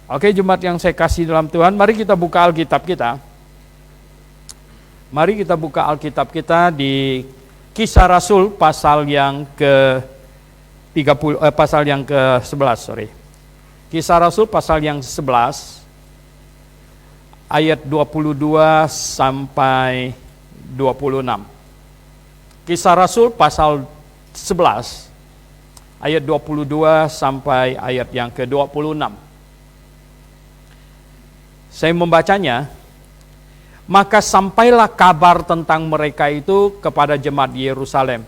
Oke, jemaat yang saya kasih dalam Tuhan, mari kita buka Alkitab kita. Mari kita buka Alkitab kita di Kisah Rasul pasal yang ke-11, sorry. Kisah Rasul pasal yang 11 ayat 22 sampai 26. Kisah Rasul pasal 11 ayat 22 sampai ayat yang ke-26. Saya membacanya. Maka sampailah kabar tentang mereka itu kepada jemaat di Yerusalem.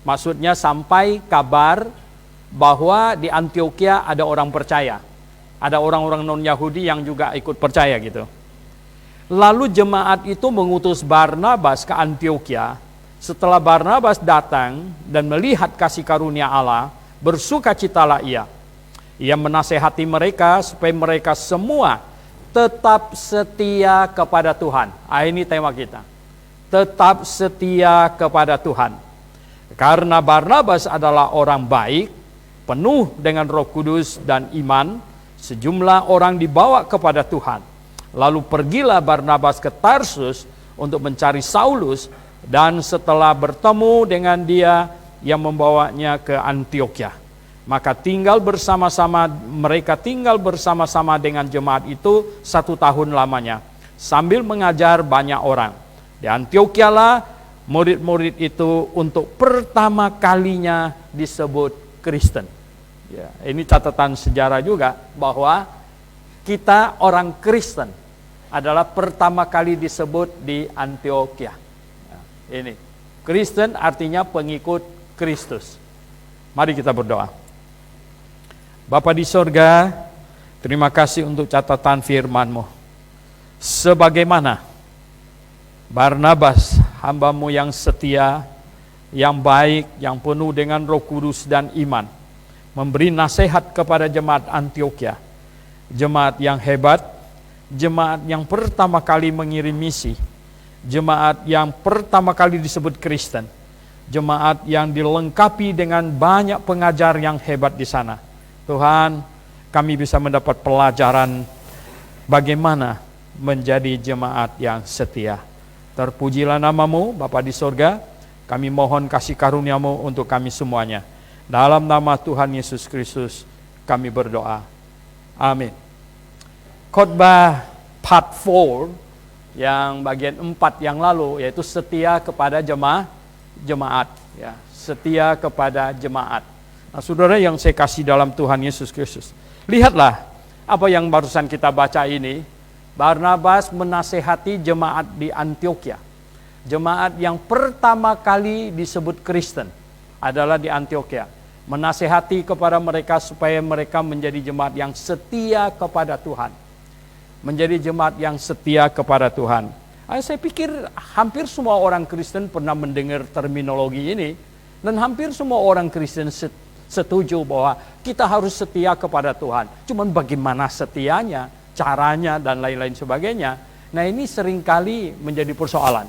Maksudnya sampai kabar bahwa di Antioquia ada orang percaya. Ada orang-orang non-Yahudi yang juga ikut percaya gitu. Lalu jemaat itu mengutus Barnabas ke Antioquia. Setelah Barnabas datang dan melihat kasih karunia Allah, bersukacitalah ia. Ia menasehati mereka supaya mereka semua tetap setia kepada Tuhan. Ini tema kita. Tetap setia kepada Tuhan. Karena Barnabas adalah orang baik, penuh dengan Roh Kudus dan iman, sejumlah orang dibawa kepada Tuhan. Lalu pergilah Barnabas ke Tarsus untuk mencari Saulus, dan setelah bertemu dengan dia, yang membawanya ke Antioquia. Maka mereka tinggal bersama-sama dengan jemaat itu 1 tahun lamanya, sambil mengajar banyak orang. Di Antioquia lah murid-murid itu untuk pertama kalinya disebut Kristen. Ya, ini catatan sejarah juga bahwa kita orang Kristen adalah pertama kali disebut di Antioquia. Ya, ini Kristen artinya pengikut Kristus. Mari kita berdoa. Bapa di sorga, terima kasih untuk catatan firman-Mu. Sebagaimana Barnabas, hamba-Mu yang setia, yang baik, yang penuh dengan Roh Kudus dan iman, memberi nasihat kepada jemaat Antioquia, jemaat yang hebat, jemaat yang pertama kali mengirim misi, jemaat yang pertama kali disebut Kristen, jemaat yang dilengkapi dengan banyak pengajar yang hebat di sana. Tuhan, kami bisa mendapat pelajaran bagaimana menjadi jemaat yang setia. Terpujilah nama-Mu, Bapa di sorga. Kami mohon kasih karunia-Mu untuk kami semuanya. Dalam nama Tuhan Yesus Kristus kami berdoa. Amin. Khotbah part 4 yang bagian 4 yang lalu, yaitu setia kepada jemaat. Ya, setia kepada jemaat. Nah, saudara yang saya kasih dalam Tuhan Yesus Kristus, lihatlah apa yang barusan kita baca ini. Barnabas menasehati jemaat di Antioquia. Jemaat yang pertama kali disebut Kristen adalah di Antioquia. Menasehati kepada mereka supaya mereka menjadi jemaat yang setia kepada Tuhan. Menjadi jemaat yang setia kepada Tuhan. Saya pikir hampir semua orang Kristen pernah mendengar terminologi ini. Dan hampir semua orang Kristen setuju bahwa kita harus setia kepada Tuhan. Cuman bagaimana setianya, caranya, dan lain-lain sebagainya. Nah, ini seringkali menjadi persoalan.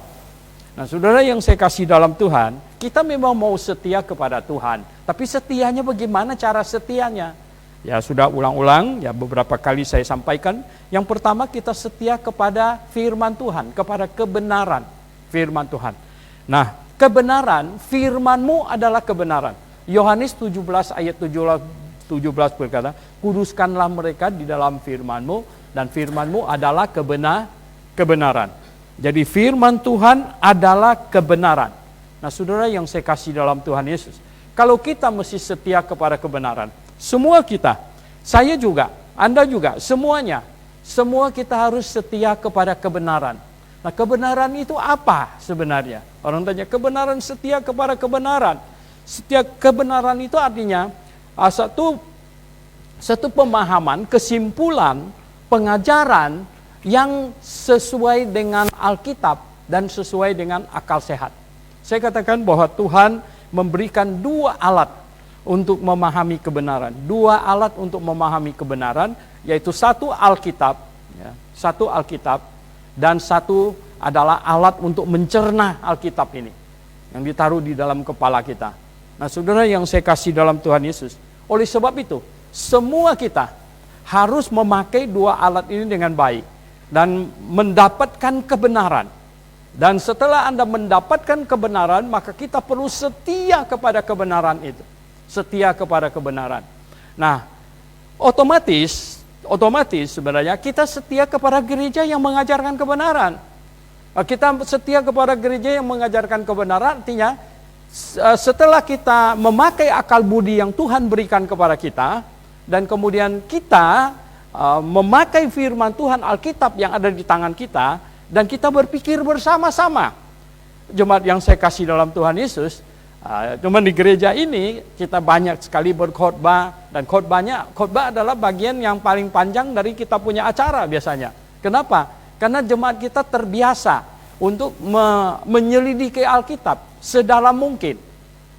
Nah, saudara yang saya kasih dalam Tuhan, kita memang mau setia kepada Tuhan. Tapi setianya bagaimana cara setianya? Ya, sudah ulang-ulang, ya beberapa kali saya sampaikan. Yang pertama, kita setia kepada firman Tuhan, kepada kebenaran firman Tuhan. Nah, kebenaran, firman-Mu adalah kebenaran. Yohanes 17 ayat 17 berkata, kuduskanlah mereka di dalam firman-Mu, dan firman-Mu adalah kebenaran. Jadi firman Tuhan adalah kebenaran. Nah, saudara yang saya kasih dalam Tuhan Yesus, kalau kita mesti setia kepada kebenaran, semua kita, saya juga, Anda juga, semuanya, semua kita harus setia kepada kebenaran. Nah, kebenaran itu apa sebenarnya? Orang tanya, kebenaran, setia kepada kebenaran. Setiap kebenaran itu artinya satu pemahaman, kesimpulan, pengajaran yang sesuai dengan Alkitab dan sesuai dengan akal sehat. Saya katakan bahwa Tuhan memberikan 2 alat untuk memahami kebenaran. 2 alat untuk memahami kebenaran, yaitu satu Alkitab, ya, satu Alkitab, dan satu adalah alat untuk mencerna Alkitab ini, yang ditaruh di dalam kepala kita. Nah, saudara yang saya kasih dalam Tuhan Yesus, oleh sebab itu, semua kita harus memakai dua alat ini dengan baik dan mendapatkan kebenaran. Dan setelah Anda mendapatkan kebenaran, maka kita perlu setia kepada kebenaran itu. Setia kepada kebenaran. Nah, otomatis sebenarnya kita setia kepada gereja yang mengajarkan kebenaran. Kita setia kepada gereja yang mengajarkan kebenaran, artinya setelah kita memakai akal budi yang Tuhan berikan kepada kita, dan kemudian kita memakai firman Tuhan Alkitab yang ada di tangan kita, dan kita berpikir bersama-sama. Jemaat yang saya kasih dalam Tuhan Yesus, cuma di gereja ini kita banyak sekali berkhotbah, dan khotbah adalah bagian yang paling panjang dari kita punya acara biasanya. Kenapa? Karena jemaat kita terbiasa untuk menyelidiki Alkitab sedalam mungkin.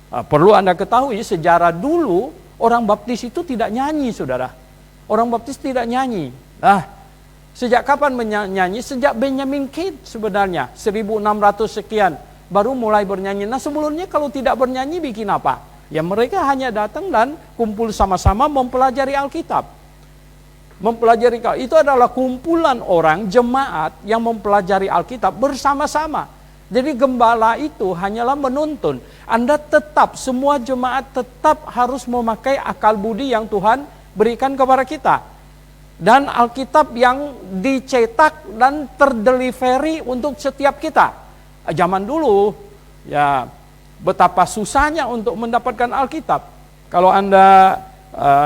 Perlu Anda ketahui, sejarah dulu orang baptis itu tidak nyanyi, saudara. Orang baptis tidak nyanyi. Sejak kapan menyanyi? Sejak Benjamin Kidd sebenarnya, 1600 sekian baru mulai bernyanyi. Nah, sebelumnya kalau tidak bernyanyi bikin apa? Ya mereka hanya datang dan kumpul sama-sama mempelajari Alkitab. Itu adalah kumpulan orang, jemaat yang mempelajari Alkitab bersama-sama. Jadi gembala itu hanyalah menuntun. Anda tetap, semua jemaat tetap harus memakai akal budi yang Tuhan berikan kepada kita. Dan Alkitab yang dicetak dan terdelivery untuk setiap kita. Zaman dulu, ya betapa susahnya untuk mendapatkan Alkitab. Kalau Anda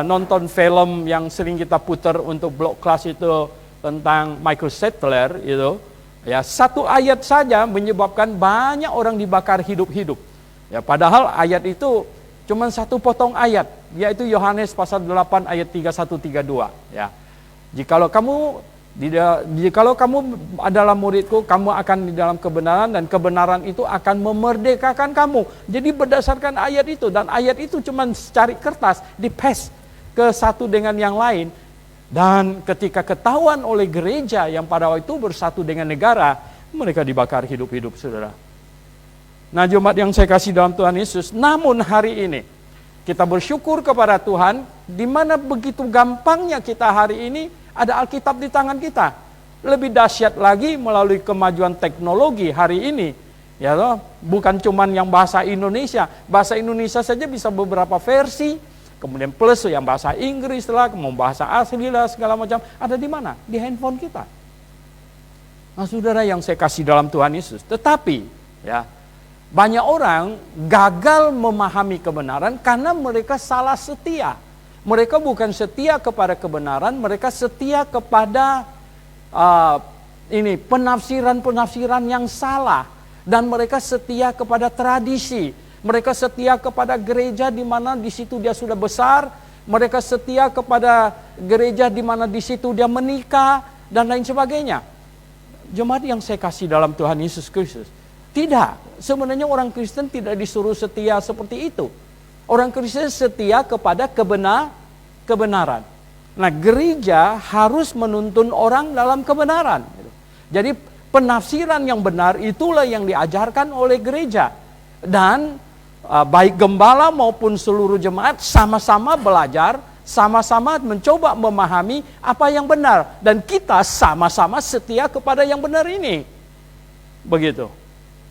nonton film yang sering kita putar untuk blog kelas itu tentang Michael Settler itu, ya satu ayat saja menyebabkan banyak orang dibakar hidup-hidup. Ya padahal ayat itu cuma satu potong ayat, yaitu Yohanes pasal 8 ayat 31-32, ya. Jikalau kamu adalah muridku, kamu akan di dalam kebenaran, dan kebenaran itu akan memerdekakan kamu. Jadi berdasarkan ayat itu, dan ayat itu cuma cari kertas, di-paste ke satu dengan yang lain. Dan ketika ketahuan oleh gereja yang pada waktu itu bersatu dengan negara, mereka dibakar hidup-hidup, saudara. Nah, jemaat yang saya kasih dalam Tuhan Yesus, namun hari ini kita bersyukur kepada Tuhan, di mana begitu gampangnya kita hari ini ada Alkitab di tangan kita. Lebih dahsyat lagi melalui kemajuan teknologi hari ini, ya loh, bukan cuman yang bahasa Indonesia saja bisa beberapa versi, kemudian plus yang bahasa Inggris lah, kemudian bahasa asli lah, segala macam ada di mana? Di handphone kita. Nah, saudara yang saya kasih dalam Tuhan Yesus, tetapi ya banyak orang gagal memahami kebenaran karena mereka salah setia. Mereka bukan setia kepada kebenaran, mereka setia kepada penafsiran-penafsiran yang salah. Dan mereka setia kepada tradisi. Mereka setia kepada gereja di mana di situ dia sudah besar. Mereka setia kepada gereja di mana di situ dia menikah dan lain sebagainya. Jemaat yang saya kasih dalam Tuhan Yesus Kristus, tidak, sebenarnya orang Kristen tidak disuruh setia seperti itu. Orang Kristen setia kepada kebenaran. Nah, gereja harus menuntun orang dalam kebenaran. Jadi penafsiran yang benar itulah yang diajarkan oleh gereja. Dan baik gembala maupun seluruh jemaat sama-sama belajar, sama-sama mencoba memahami apa yang benar. Dan kita sama-sama setia kepada yang benar ini. Begitu.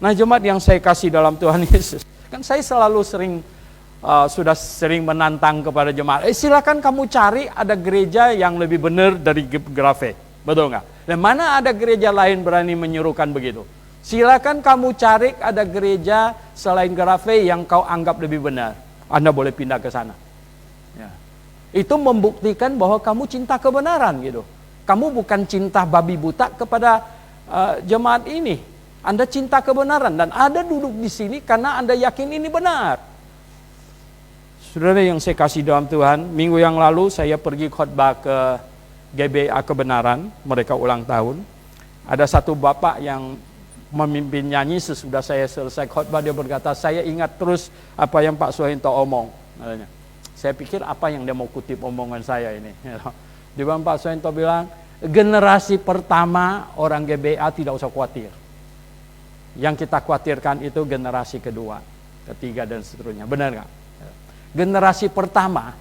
Nah, jemaat yang saya kasih dalam Tuhan Yesus, kan saya selalu sudah sering menantang kepada jemaat, silakan kamu cari ada gereja yang lebih benar dari Grafe, betul nggak? Dan mana ada gereja lain berani menyuruhkan begitu? Silakan kamu cari ada gereja selain Grafe yang kau anggap lebih benar, Anda boleh pindah ke sana. Ya. Itu membuktikan bahwa kamu cinta kebenaran gitu. Kamu bukan cinta babi buta kepada jemaat ini. Anda cinta kebenaran dan Anda duduk di sini karena Anda yakin ini benar. Saudara yang saya kasih dalam Tuhan, minggu yang lalu saya pergi khotbah ke GBA Kebenaran, mereka ulang tahun. Ada satu bapak yang memimpin nyanyi, sesudah saya selesai khotbah dia berkata, saya ingat terus apa yang Pak Suhinto omong. Saya pikir apa yang dia mau kutip omongan saya ini. Di mana Pak Suhinto bilang, generasi pertama orang GBA tidak usah khawatir. Yang kita khawatirkan itu generasi kedua, ketiga dan seterusnya. Benar nggak? Generasi pertama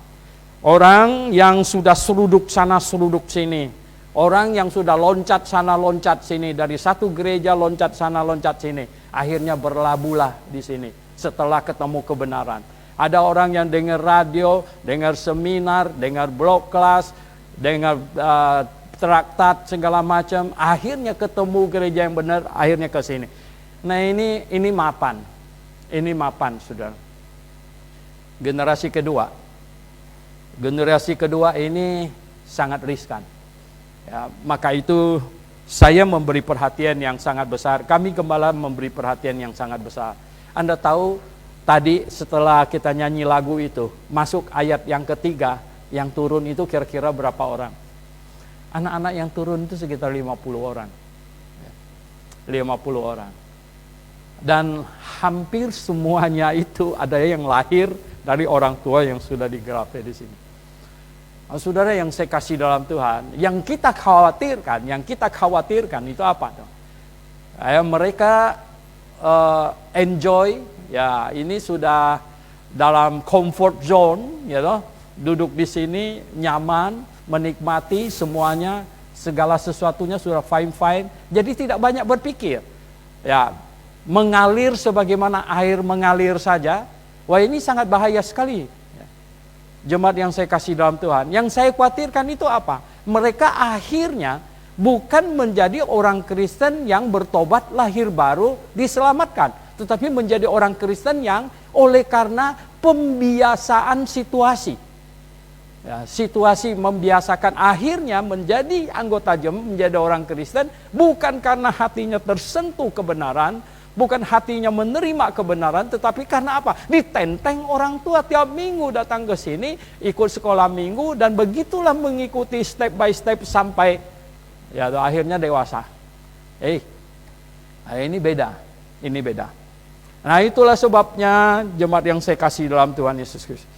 Orang yang sudah seruduk sana seruduk sini, orang yang sudah loncat sana loncat sini, dari satu gereja loncat sana loncat sini, akhirnya berlabuhlah di sini setelah ketemu kebenaran. Ada orang yang dengar radio, dengar seminar, dengar blog kelas, dengar traktat segala macam, akhirnya ketemu gereja yang benar, akhirnya ke sini. Nah ini mapan. Ini mapan, Saudara. Generasi kedua ini sangat riskan. Ya, maka itu saya memberi perhatian yang sangat besar. Kami gembala memberi perhatian yang sangat besar. Anda tahu tadi setelah kita nyanyi lagu itu, masuk ayat yang ketiga, yang turun itu kira-kira berapa orang? Anak-anak yang turun itu sekitar 50 orang. 50 orang. Dan hampir semuanya itu ada yang lahir dari orang tua yang sudah digerakkan di sini. Saudara yang saya kasih dalam Tuhan, yang kita khawatirkan itu apa? Mereka enjoy, ya ini sudah dalam comfort zone, ya toh, duduk di sini nyaman, menikmati semuanya, segala sesuatunya sudah fine. Jadi tidak banyak berpikir, ya mengalir sebagaimana air mengalir saja. Wah ini sangat bahaya sekali. Jemaat yang saya kasih dalam Tuhan, yang saya khawatirkan itu apa? Mereka akhirnya bukan menjadi orang Kristen yang bertobat lahir baru diselamatkan, tetapi menjadi orang Kristen yang oleh karena pembiasaan situasi, ya, situasi membiasakan, akhirnya menjadi anggota jemaat, menjadi orang Kristen bukan karena hatinya tersentuh kebenaran, bukan hatinya menerima kebenaran, tetapi karena apa? Ditenteng orang tua tiap minggu datang ke sini, ikut sekolah minggu, dan begitulah mengikuti step by step sampai ya akhirnya dewasa. Ini beda. Nah itulah sebabnya jemaat yang saya kasih dalam Tuhan Yesus Kristus.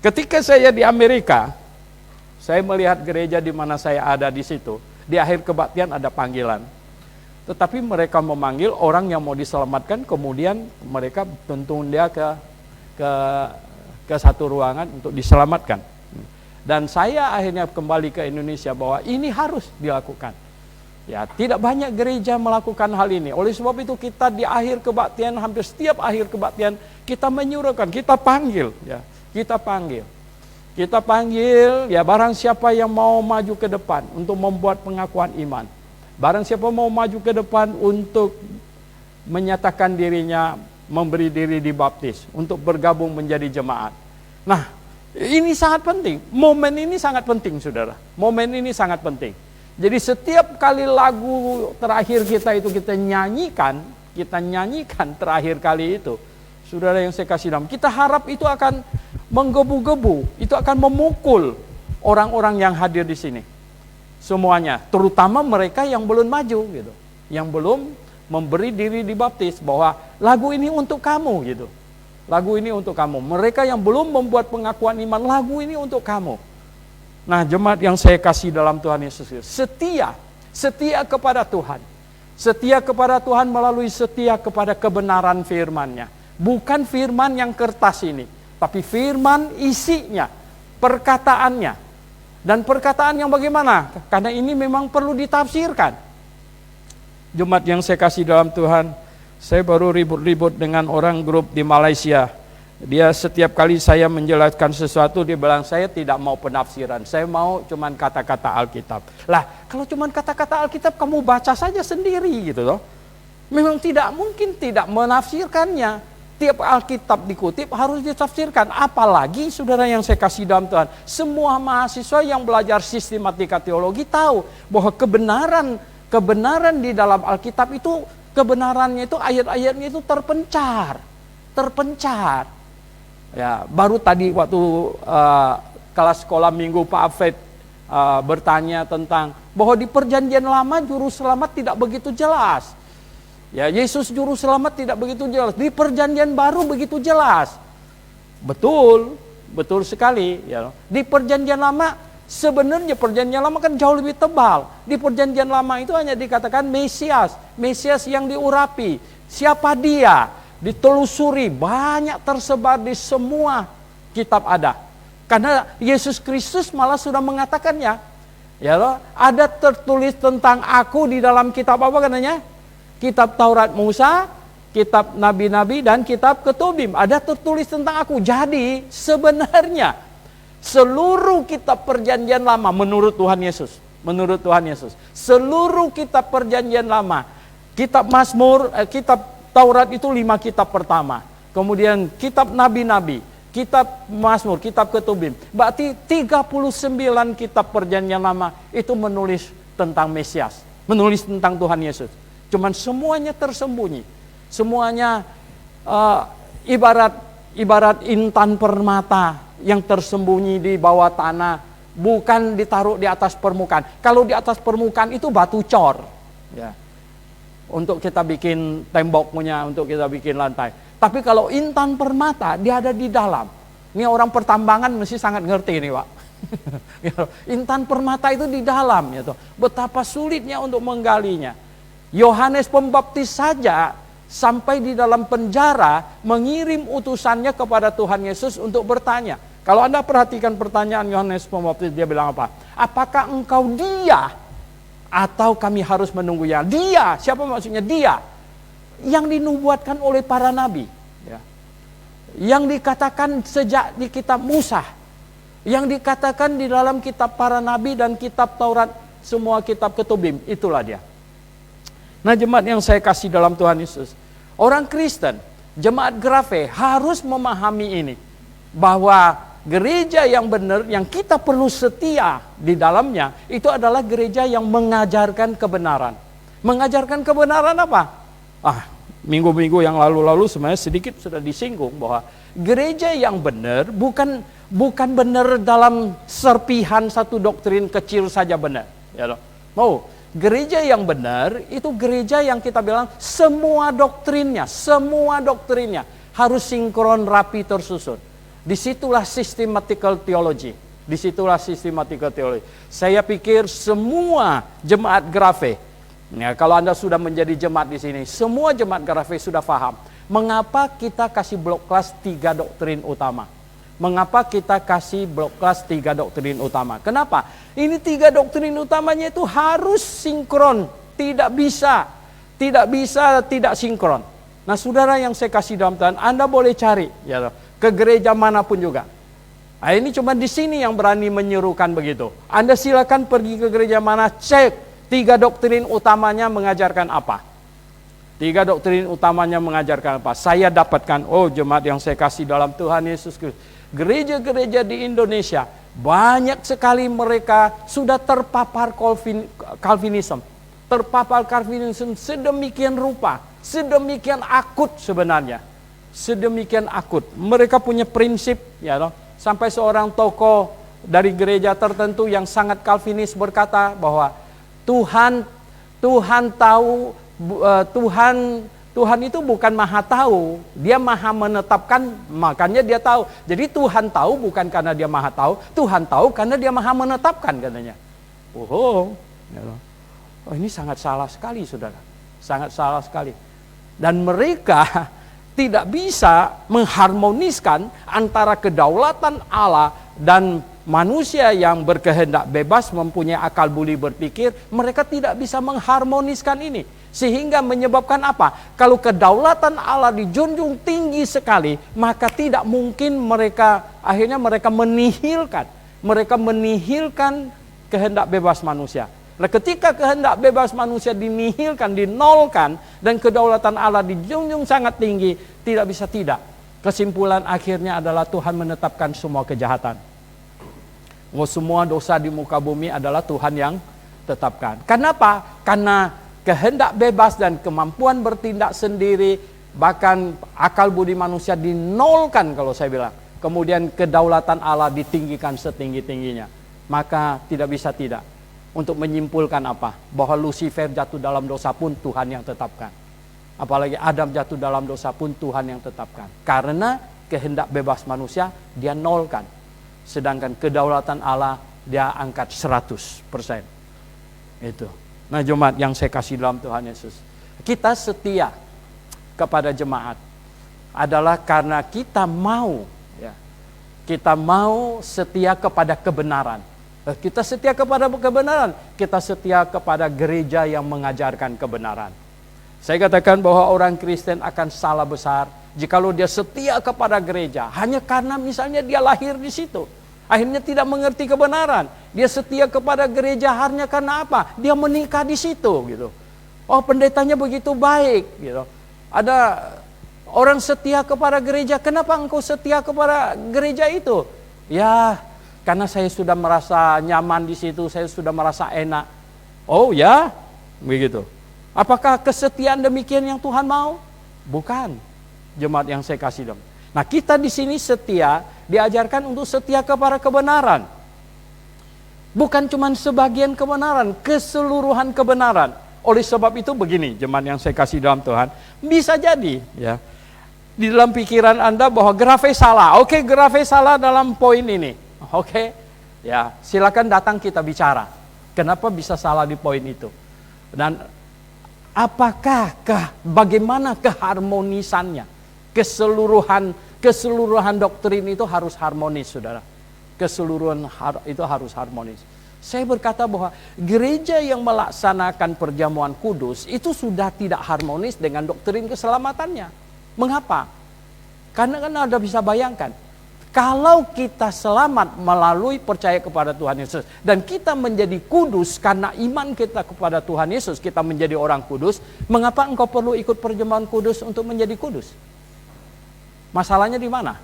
Ketika saya di Amerika, saya melihat gereja di mana saya ada di situ. Di akhir kebaktian ada panggilan. Tetapi mereka memanggil orang yang mau diselamatkan, kemudian mereka tuntun dia ke satu ruangan untuk diselamatkan. Dan saya akhirnya kembali ke Indonesia bahwa ini harus dilakukan. Ya, tidak banyak gereja melakukan hal ini. Oleh sebab itu kita di akhir kebaktian, hampir setiap akhir kebaktian kita menyuruhkan, kita panggil, ya, kita panggil ya barang siapa yang mau maju ke depan untuk membuat pengakuan iman. Barang siapa mau maju ke depan untuk menyatakan dirinya, memberi diri dibaptis, untuk bergabung menjadi jemaat. Nah, ini sangat penting. Momen ini sangat penting, saudara. Momen ini sangat penting. Jadi setiap kali lagu terakhir kita itu kita nyanyikan terakhir kali itu, saudara yang saya kasih dalam, kita harap itu akan menggebu-gebu, itu akan memukul orang-orang yang hadir di sini. Semuanya, terutama mereka yang belum maju gitu, yang belum memberi diri dibaptis, bahwa lagu ini untuk kamu gitu. Lagu ini untuk kamu. Mereka yang belum membuat pengakuan iman, lagu ini untuk kamu. Nah, jemaat yang saya kasih dalam Tuhan Yesus, setia kepada Tuhan. Setia kepada Tuhan melalui setia kepada kebenaran firman-Nya. Bukan firman yang kertas ini, tapi firman isinya, perkataannya. Dan perkataan yang bagaimana? Karena ini memang perlu ditafsirkan. Jemaat yang saya kasih dalam Tuhan, saya baru ribut-ribut dengan orang grup di Malaysia. Dia setiap kali saya menjelaskan sesuatu, dia bilang saya tidak mau penafsiran, saya mau cuman kata-kata Alkitab. Lah, kalau cuman kata-kata Alkitab kamu baca saja sendiri gitu loh. Memang tidak mungkin tidak menafsirkannya. Tiap Alkitab dikutip harus ditafsirkan. Apalagi saudara yang saya kasih dalam Tuhan, semua mahasiswa yang belajar sistematika teologi tahu bahwa kebenaran di dalam Alkitab itu, kebenarannya itu, ayat-ayatnya itu terpencar. Ya, baru tadi waktu kelas sekolah minggu Pak Afed bertanya tentang bahwa di perjanjian lama juru selamat tidak begitu jelas. Ya, Yesus juru selamat tidak begitu jelas. Di perjanjian baru begitu jelas. Betul sekali. Ya. Di perjanjian lama, sebenarnya perjanjian lama kan jauh lebih tebal. Di perjanjian lama itu hanya dikatakan Mesias yang diurapi. Siapa dia? Ditelusuri, banyak tersebar di semua kitab ada. Karena Yesus Kristus malah sudah mengatakannya. Ya loh, ada tertulis tentang aku di dalam kitab apa katanya? Kitab Taurat Musa, kitab Nabi-Nabi, dan kitab Ketubim. Ada tertulis tentang aku. Jadi sebenarnya seluruh kitab perjanjian lama menurut Tuhan Yesus. Menurut Tuhan Yesus. Seluruh kitab perjanjian lama. Kitab Mazmur, kitab Taurat itu 5 kitab pertama. Kemudian kitab Nabi-Nabi. Kitab Mazmur, kitab Ketubim. Berarti 39 kitab perjanjian lama itu menulis tentang Mesias. Menulis tentang Tuhan Yesus. Cuman semuanya tersembunyi. Semuanya ibarat intan permata yang tersembunyi di bawah tanah. Bukan ditaruh di atas permukaan. Kalau di atas permukaan itu batu cor. Ya. Untuk kita bikin temboknya, untuk kita bikin lantai. Tapi kalau intan permata, dia ada di dalam. Ini orang pertambangan mesti sangat ngerti nih Pak. Intan permata itu di dalam. Gitu. Betapa sulitnya untuk menggalinya. Yohanes Pembaptis saja sampai di dalam penjara mengirim utusannya kepada Tuhan Yesus untuk bertanya. Kalau Anda perhatikan pertanyaan Yohanes Pembaptis, dia bilang apa? Apakah engkau dia? Atau kami harus menunggunya? Dia, siapa maksudnya dia? Yang dinubuatkan oleh para nabi, ya. Yang dikatakan sejak di kitab Musa, yang dikatakan di dalam kitab para nabi dan kitab Taurat, semua kitab Ketubim, itulah dia. Nah, jemaat yang saya kasih dalam Tuhan Yesus, orang Kristen, jemaat Grafe harus memahami ini, bahwa gereja yang benar, yang kita perlu setia di dalamnya, itu adalah gereja yang mengajarkan kebenaran. Mengajarkan kebenaran apa? Minggu-minggu yang lalu-lalu sebenarnya sedikit sudah disinggung bahwa gereja yang benar bukan benar dalam serpihan satu doktrin kecil saja benar. Ya loh. Gereja yang benar itu gereja yang kita bilang semua doktrinnya harus sinkron, rapi, tersusun. Disitulah systematical theology. Disitulah systematical theology. Saya pikir semua jemaat Grafe, ya, kalau Anda sudah menjadi jemaat di sini, semua jemaat Grafe sudah paham mengapa kita kasih blok kelas 3 doktrin utama. Mengapa kita kasih blok kelas 3 doktrin utama? Kenapa? Ini 3 doktrin utamanya itu harus sinkron, tidak bisa tidak sinkron. Nah, saudara yang saya kasih dalam Tuhan, Anda boleh cari ya, ke gereja manapun juga. Nah, ini cuma di sini yang berani menyerukan begitu. Anda silakan pergi ke gereja mana, cek 3 doktrin utamanya mengajarkan apa. 3 doktrin utamanya mengajarkan apa. Saya dapatkan, jemaat yang saya kasih dalam Tuhan Yesus Kristus, gereja-gereja di Indonesia, banyak sekali mereka sudah terpapar Calvinism. Terpapar Calvinism sedemikian rupa, sedemikian akut sebenarnya. Sedemikian akut. Mereka punya prinsip, ya loh. Sampai seorang tokoh dari gereja tertentu yang sangat Calvinis berkata bahwa Tuhan tahu, Tuhan itu bukan maha tahu, dia maha menetapkan, makanya dia tahu. Jadi Tuhan tahu bukan karena dia maha tahu, Tuhan tahu karena dia maha menetapkan katanya. Ini sangat salah sekali, saudara. Sangat salah sekali. Dan mereka tidak bisa mengharmoniskan antara kedaulatan Allah dan manusia yang berkehendak bebas, mempunyai akal budi berpikir. Mereka tidak bisa mengharmoniskan ini. Sehingga menyebabkan apa? Kalau kedaulatan Allah dijunjung tinggi sekali, maka tidak mungkin akhirnya mereka menihilkan kehendak bebas manusia. Nah, ketika kehendak bebas manusia dinihilkan, dinolkan, dan kedaulatan Allah dijunjung sangat tinggi, tidak bisa tidak. Kesimpulan akhirnya adalah Tuhan menetapkan semua kejahatan. Semua dosa di muka bumi adalah Tuhan yang tetapkan. Kenapa? Karena kehendak bebas dan kemampuan bertindak sendiri, bahkan akal budi manusia dinolkan kalau saya bilang. Kemudian kedaulatan Allah ditinggikan setinggi-tingginya. Maka tidak bisa tidak. Untuk menyimpulkan apa? Bahwa Lucifer jatuh dalam dosa pun Tuhan yang tetapkan. Apalagi Adam jatuh dalam dosa pun Tuhan yang tetapkan. Karena kehendak bebas manusia dia nolkan. Sedangkan kedaulatan Allah dia angkat 100%. Itu. Nah, jemaat yang saya kasih dalam Tuhan Yesus, kita setia kepada jemaat adalah karena kita mau, ya, Kita mau setia kepada kebenaran. Kita setia kepada kebenaran. Kita setia kepada gereja yang mengajarkan kebenaran. Saya katakan bahwa orang Kristen akan salah besar jikalau dia setia kepada gereja hanya karena misalnya dia lahir di situ. Akhirnya tidak mengerti kebenaran. Dia setia kepada gereja hanya karena apa? Dia menikah di situ gitu. Oh, pendetanya begitu baik gitu. Ada orang setia kepada gereja, kenapa engkau setia kepada gereja itu? Ya, karena saya sudah merasa nyaman di situ, saya sudah merasa enak. Oh ya, begitu. Apakah kesetiaan demikian yang Tuhan mau? Bukan. Jemaat yang saya kasih dong. Nah, kita di sini setia, diajarkan untuk setia kepada kebenaran. Bukan cuma sebagian kebenaran, keseluruhan kebenaran. Oleh sebab itu begini, jemaat yang saya kasih dalam Tuhan, bisa jadi ya di dalam pikiran Anda bahwa Grafe salah. Oke, Grafe salah dalam poin ini. Oke, ya silakan datang kita bicara. Kenapa bisa salah di poin itu? Dan bagaimana keharmonisannya? Keseluruhan doktrin itu harus harmonis, saudara. Keseluruhan itu harus harmonis. Saya berkata bahwa gereja yang melaksanakan perjamuan kudus itu sudah tidak harmonis dengan doktrin keselamatannya. Mengapa? Karena kan Anda bisa bayangkan, kalau kita selamat melalui percaya kepada Tuhan Yesus dan kita menjadi kudus karena iman kita kepada Tuhan Yesus, kita menjadi orang kudus, mengapa engkau perlu ikut perjamuan kudus untuk menjadi kudus? Masalahnya di mana?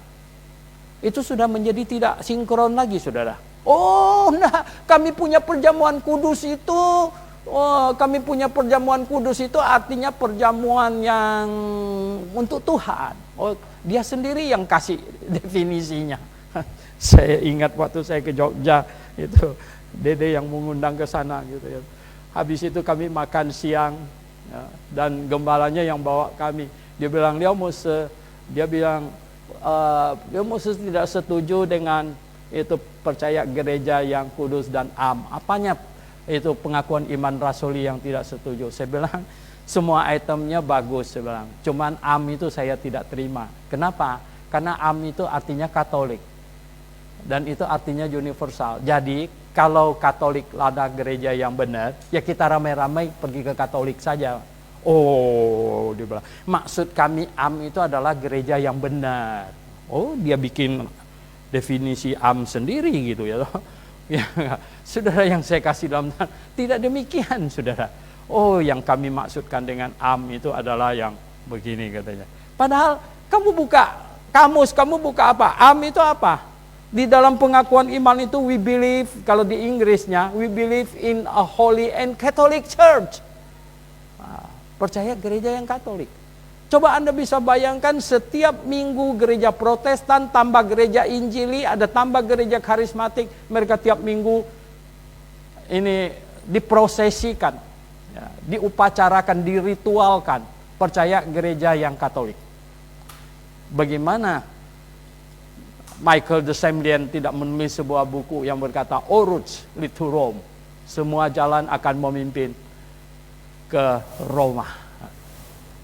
Itu sudah menjadi tidak sinkron lagi, saudara. Oh, nah, kami punya perjamuan kudus itu. Oh, kami punya perjamuan kudus itu artinya perjamuan yang untuk Tuhan. Oh, dia sendiri yang kasih definisinya. Saya ingat waktu saya ke Jogja itu, Dede yang mengundang ke sana gitu ya. Habis itu kami makan siang ya, dan gembalanya yang bawa kami. Dia bilang dia tidak setuju dengan itu percaya gereja yang kudus dan am. Apanya itu pengakuan iman rasuli yang tidak setuju? Saya bilang semua itemnya bagus, saya bilang. Cuman am itu saya tidak terima. Kenapa? Karena am itu artinya Katolik. Dan itu artinya universal. Jadi kalau Katolik ada gereja yang benar, ya kita ramai-ramai pergi ke Katolik saja. Oh, dia bilang, maksud kami am itu adalah gereja yang benar. Oh, dia bikin definisi am sendiri gitu ya. Ya, saudara yang saya kasih dalam Tuhan, tidak demikian, saudara. Oh, yang kami maksudkan dengan am itu adalah yang begini katanya. Padahal kamu buka kamus, kamu buka apa? Am itu apa? Di dalam pengakuan iman itu we believe, kalau di Inggrisnya, we believe in a holy and Catholic church. Nah, percaya gereja yang Katolik. Coba Anda bisa bayangkan setiap minggu gereja Protestan tambah gereja Injili, ada tambah gereja karismatik, mereka tiap minggu ini diprosesikan, ya, diupacarakan, diritualkan, percaya gereja yang Katolik. Bagaimana Michael de Semlyen tidak menulis sebuah buku yang berkata All roads lead to Rome, semua jalan akan memimpin ke Roma.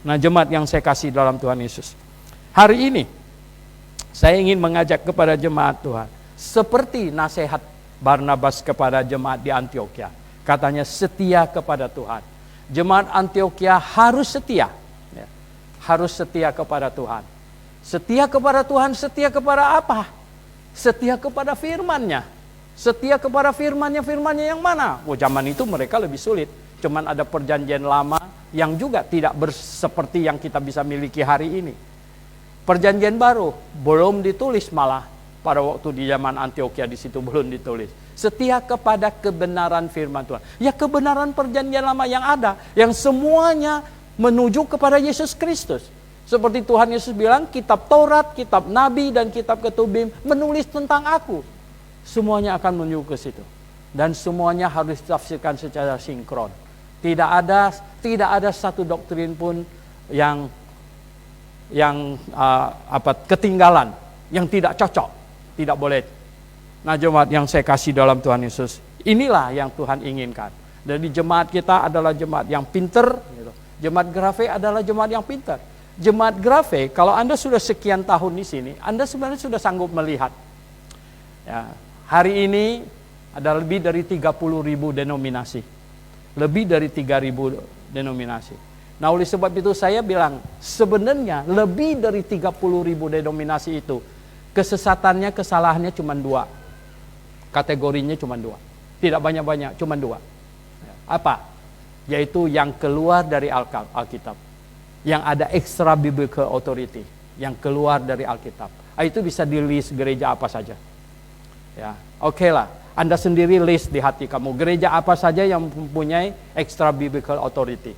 Nah, jemaat yang saya kasih dalam Tuhan Yesus, hari ini saya ingin mengajak kepada jemaat Tuhan seperti nasihat Barnabas kepada jemaat di Antioquia. Katanya setia kepada Tuhan. Jemaat Antioquia harus setia, ya, harus setia kepada Tuhan. Setia kepada Tuhan, setia kepada apa? Setia kepada firman-Nya. Setia kepada firman-Nya yang mana? Oh, zaman itu mereka lebih sulit. Cuman ada perjanjian lama yang juga tidak seperti yang kita bisa miliki hari ini. Perjanjian baru belum ditulis, malah pada waktu di zaman Antioquia di situ belum ditulis. Setia kepada kebenaran firman Tuhan. Ya, kebenaran perjanjian lama yang ada, yang semuanya menuju kepada Yesus Kristus. Seperti Tuhan Yesus bilang, kitab Taurat, kitab Nabi, dan kitab Ketubim menulis tentang aku. Semuanya akan menuju ke situ. Dan semuanya harus ditafsirkan secara sinkron. Tidak ada satu doktrin pun yang ketinggalan, yang tidak cocok, tidak boleh. Nah, jemaat yang saya kasih dalam Tuhan Yesus, inilah yang Tuhan inginkan. Jadi jemaat kita adalah jemaat yang pinter, gitu. Jemaat Grafe adalah jemaat yang pinter. Jemaat Grafe, kalau Anda sudah sekian tahun di sini, Anda sebenarnya sudah sanggup melihat Ya, hari ini ada lebih dari 30.000 denominasi. Lebih dari 3.000 denominasi. Nah, oleh sebab itu saya bilang, sebenarnya lebih dari 30.000 denominasi itu, kesesatannya, kesalahannya cuma 2. Kategorinya cuma 2. Tidak banyak-banyak, cuma 2. Apa? Yaitu yang keluar dari Alkitab. Yang ada extra biblical authority. Yang keluar dari Alkitab. Itu bisa di list gereja apa saja. Ya, oke lah. Anda sendiri list di hati kamu. Gereja apa saja yang mempunyai extra biblical authority.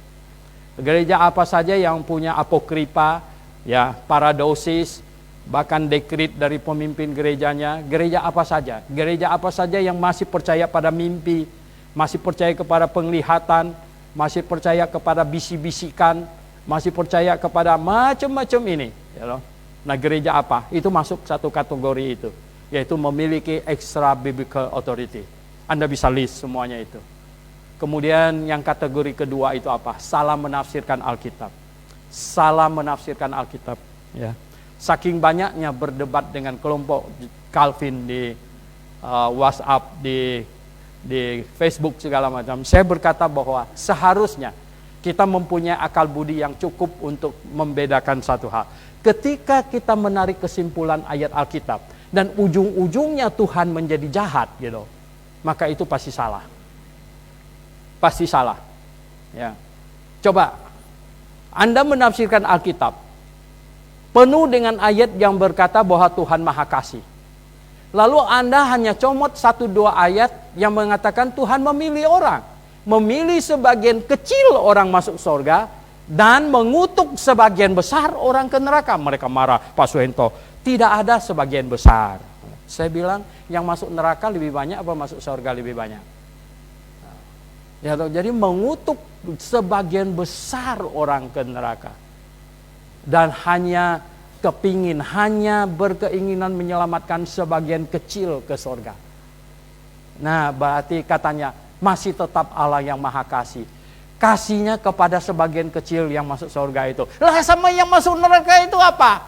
Gereja apa saja yang punya apokripa, ya, paradosis, bahkan dekrit dari pemimpin gerejanya. Gereja apa saja? Gereja apa saja yang masih percaya pada mimpi, masih percaya kepada penglihatan, masih percaya kepada bisi-bisikan, masih percaya kepada macam-macam ini. Ya loh. Nah, gereja apa? Itu masuk satu kategori itu, yaitu memiliki extra biblical authority. Anda bisa list semuanya itu. Kemudian yang kategori kedua itu apa? Salah menafsirkan Alkitab. Salah menafsirkan Alkitab. Ya. Saking banyaknya berdebat dengan kelompok Calvin di WhatsApp, di Facebook segala macam. Saya berkata bahwa seharusnya kita mempunyai akal budi yang cukup untuk membedakan satu hal. Ketika kita menarik kesimpulan ayat Alkitab dan ujung-ujungnya Tuhan menjadi jahat gitu, maka itu pasti salah. Pasti salah. Ya. Coba Anda menafsirkan Alkitab penuh dengan ayat yang berkata bahwa Tuhan Maha Kasih. Lalu Anda hanya comot 1-2 ayat yang mengatakan Tuhan memilih orang. Memilih sebagian kecil orang masuk surga dan mengutuk sebagian besar orang ke neraka. Mereka marah, Pak Suhento. Tidak ada sebagian besar. Saya bilang yang masuk neraka lebih banyak apa masuk surga lebih banyak? Ya, jadi mengutuk sebagian besar orang ke neraka. Dan hanya berkeinginan menyelamatkan sebagian kecil ke surga. Nah, berarti katanya masih tetap Allah yang Maha Kasih. Kasihnya kepada sebagian kecil yang masuk surga itu. Lah sama yang masuk neraka itu apa?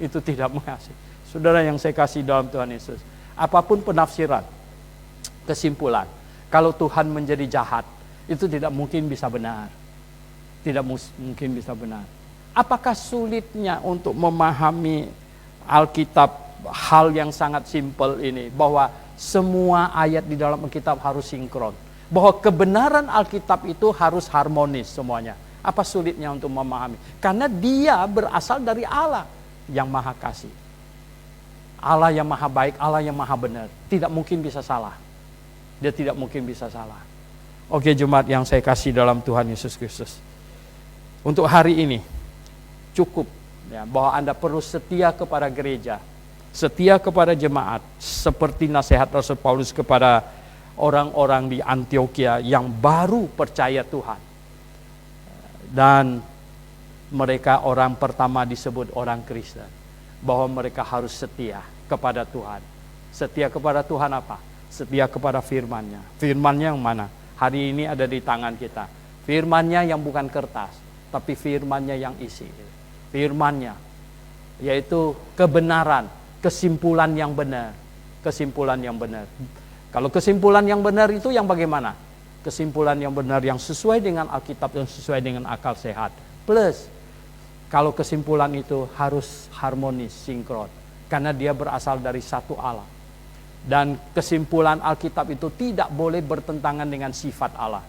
Itu tidak mengasihi. Saudara yang saya kasih dalam Tuhan Yesus. Apapun penafsiran, kesimpulan. Kalau Tuhan menjadi jahat, itu tidak mungkin bisa benar. Tidak mungkin bisa benar. Apakah sulitnya untuk memahami Alkitab hal yang sangat simpel ini? Bahwa semua ayat di dalam Alkitab harus sinkron. Bahwa kebenaran Alkitab itu harus harmonis semuanya. Apa sulitnya untuk memahami? Karena dia berasal dari Allah yang Maha Kasih. Allah yang Maha Baik, Allah yang Maha Benar. Tidak mungkin bisa salah. Dia tidak mungkin bisa salah. Oke, jemaat yang saya kasih dalam Tuhan Yesus Kristus. Untuk hari ini cukup ya, bahwa Anda perlu setia kepada gereja, setia kepada jemaat, seperti nasihat Rasul Paulus kepada orang-orang di Antioquia yang baru percaya Tuhan. Dan mereka orang pertama disebut orang Kristen, bahwa mereka harus setia kepada Tuhan. Setia kepada Tuhan apa? Setia kepada firman-Nya. Firman-Nya yang mana? Hari ini ada di tangan kita. Firman-Nya yang bukan kertas, tapi firman-Nya yang isi. Firman-Nya, yaitu kebenaran, kesimpulan yang benar. Kesimpulan yang benar. Kalau kesimpulan yang benar itu yang bagaimana? Kesimpulan yang benar yang sesuai dengan Alkitab, yang sesuai dengan akal sehat. Plus, kalau kesimpulan itu harus harmonis, sinkron. Karena dia berasal dari satu Allah. Dan kesimpulan Alkitab itu tidak boleh bertentangan dengan sifat Allah.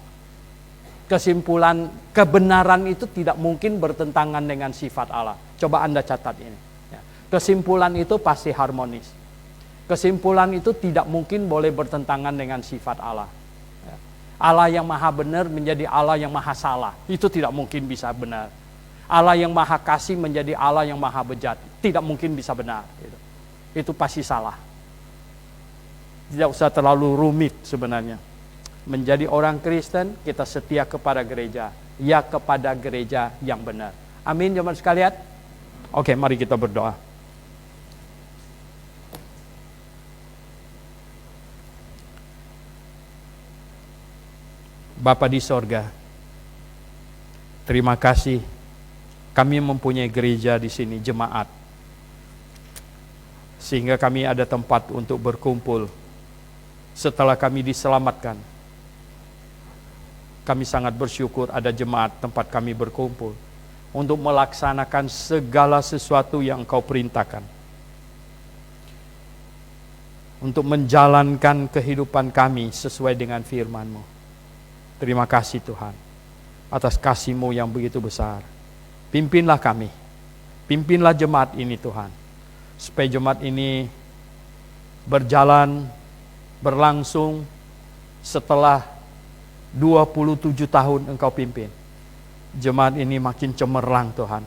Kesimpulan kebenaran itu tidak mungkin bertentangan dengan sifat Allah. Coba Anda catat ini. Kesimpulan itu pasti harmonis. Kesimpulan itu tidak mungkin boleh bertentangan dengan sifat Allah. Allah yang maha benar menjadi Allah yang maha salah. Itu tidak mungkin bisa benar. Allah yang maha kasih menjadi Allah yang maha bejat. Tidak mungkin bisa benar. Itu pasti salah. Tidak usah terlalu rumit sebenarnya. Menjadi orang Kristen, kita setia kepada gereja. Ya kepada gereja yang benar. Amin, jemaat sekalian. Oke, mari kita berdoa. Bapa di sorga, terima kasih kami mempunyai gereja di sini, jemaat. sehingga kami ada tempat untuk berkumpul setelah kami diselamatkan. Kami sangat bersyukur ada jemaat tempat kami berkumpul untuk melaksanakan segala sesuatu yang Engkau perintahkan, untuk menjalankan kehidupan kami sesuai dengan firman-Mu. Terima kasih Tuhan atas kasih-Mu yang begitu besar. Pimpinlah kami, pimpinlah jemaat ini Tuhan, supaya jemaat ini berjalan, berlangsung setelah 27 tahun Engkau pimpin. Jemaat ini makin cemerlang Tuhan.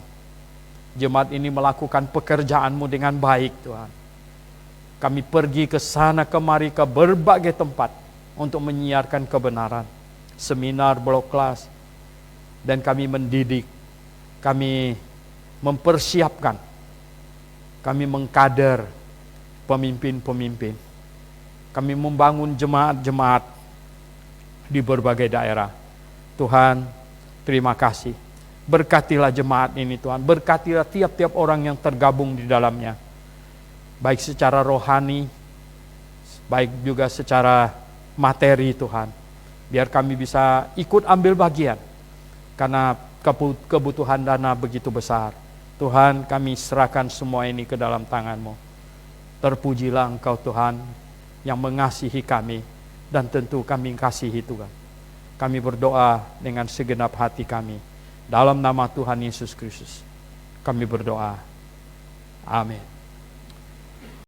Jemaat ini melakukan pekerjaan-Mu dengan baik Tuhan. Kami pergi ke sana kemari ke berbagai tempat untuk menyiarkan kebenaran. Seminar, blog kelas. Dan kami mendidik. Kami mempersiapkan. Kami mengkader pemimpin-pemimpin. Kami membangun jemaat-jemaat di berbagai daerah. Tuhan, terima kasih. Berkatilah jemaat ini Tuhan. Berkatilah tiap-tiap orang yang tergabung di dalamnya. Baik secara rohani, baik juga secara materi Tuhan. Biar kami bisa ikut ambil bagian. Karena kebutuhan dana begitu besar. Tuhan, kami serahkan semua ini ke dalam tangan-Mu. Terpujilah Engkau Tuhan yang mengasihi kami. Dan tentu kami kasihi Tuhan. Kami berdoa dengan segenap hati kami. Dalam nama Tuhan Yesus Kristus kami berdoa. Amin.